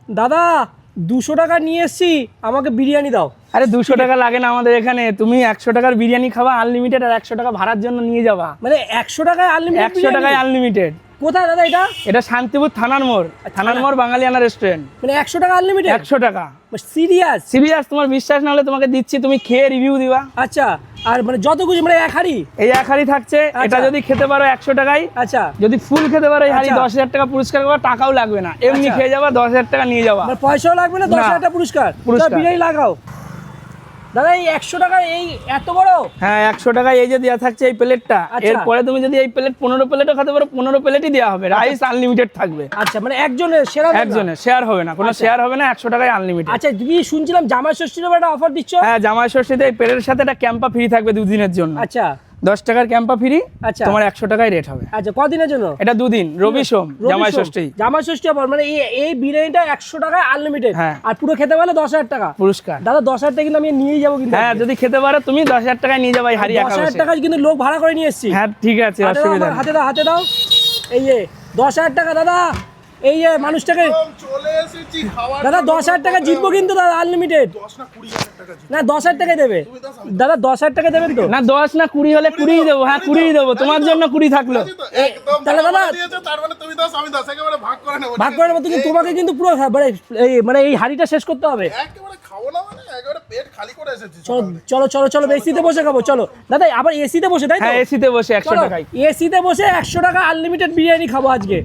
দাদা 200 টাকা নিয়ে এসছি, আমাকে বিরিয়ানি দাও। আরে 200 টাকা লাগে না আমাদের এখানে, তুমি 100 টাকার বিরিয়ানি খাবা আনলিমিটেড, আর 100 টাকা ভাড়ার জন্য নিয়ে যাবা। মানে 100 টাকায় আনলিমিটেড? 100 টাকায় আনলিমিটেড। কোথায় দাদা এটা? এটা শান্তিপুর থানার মোড় বাঙালিয়ানা রেস্টুরেন্ট। মানে 100 টাকা আনলিমিটেড? 100 টাকা। সিরিয়াস? সিরিয়াস, তোমার বিশ্বাস না হলে তোমাকে দিচ্ছি, তুমি খেয়ে রিভিউ দিবা। আচ্ছা, আর মানে যত কিছু মানে এক হাড়ি? এই এক হাড়ি থাকছে, এটা যদি খেতে পারো 100 টাকায়। আচ্ছা, যদি ফুল খেতে পারো এই হাড়ি আচ্ছা। 10,000 টাকা পুরস্কার পাবা, টাকাও লাগবে না, এমনি আচ্ছা। খেয়ে যাবা, 10,000 টাকা নিয়ে যাবা। মানে পয়সাও লাগবে না, 10,000 টাকা পুরস্কার? বিরিয়ানি লাগাও দাদা। এই 100 টাকা এই এত বড়? হ্যাঁ, 100 টাকায় এই যে দেওয়া থাকছে এই প্লেটটা। আচ্ছা। এরপরে তুমি যদি এই প্লেট 15 প্লেটও খেতে পারো, 15 প্লেটই দেওয়া হবে, রাইস আনলিমিটেড থাকবে। আচ্ছা, মানে একজনের সেরা? একজনের শেয়ার হবে না, কোনো শেয়ার হবে না, 100 টাকায় আনলিমিটেড। আচ্ছা, তুমি শুনছিলাম জামাই ষষ্ঠীর একটা অফার দিচ্ছ? হ্যাঁ, জামাই ষষ্ঠীতে এই প্লেটের সাথে একটা ক্যাম্পা ফ্রি থাকবে 2 দিনের জন্য। আচ্ছা, 10 টাকার ক্যাম্পা ফ্রি। আচ্ছা, তোমার 100 টাকায় রেট হবে। আচ্ছা, কদিনের জন্য এটা 2 দিন, রবি সোম জামাই ষষ্ঠী। জামাই ষষ্ঠী অফার, মানে এই বিরিয়ানিটা 100 টাকায় আনলিমিটেড। হ্যাঁ। আর পুরো খেতে পারলে 10,000 টাকা পুরস্কার। দাদা। 10,000 টাকা কিন্তু আমি নিয়েই যাবো কিন্তু। হ্যাঁ, যদি খেতে পারো তুমি 10,000 টাকায় নিয়ে যাবে হাড়ি একা 10,000 বসে। টাকা কিন্তু লোক ভাড়া করে নিয়ে এসেছি। হ্যাঁ, ঠিক আছে, হাতে দাও, অসুবিধা আমার নেই। হাতে দাও, হাতে দাও। এই যে 10,000 টাকা দাদা, এই যে মানুষটাকে চলে এসেছি খাওয়ার দাদা 10,000 টাকা জিতবো কিন্তু দাদা, আনলিমিটেড। 10 না 20,000 টাকা জিতে। না 10,000 টাকা দেবে দাদা, 10,000 টাকা দেবেন তো? না 10 না 20 হলে 20 দেবো। হ্যাঁ, 20 দেবো, তোমার জন্য 20 থাকলো। একদম তাহলে দাদা দিয়েছে, তার মানে তুমি 10 আমি 10 একেবারে ভাগ করে নেব। ভাগ করে নেবো, কিন্তু তোমাকে কিন্তু পুরো মানে এই হাড়িটা শেষ করতে হবে। একেবারে খাবো না, মানে একেবারে পেট খালি করে এসেছি। চলো চলো চলো চলো, এসিতে বসে খাবো। চলো দাদা, আবার এসিতে বসে, তাই তো? হ্যাঁ, এসিতে বসে 100 টাকায়। এসিতে বসে 100 টাকা আনলিমিটেড বিরিয়ানি খাবো আজকে।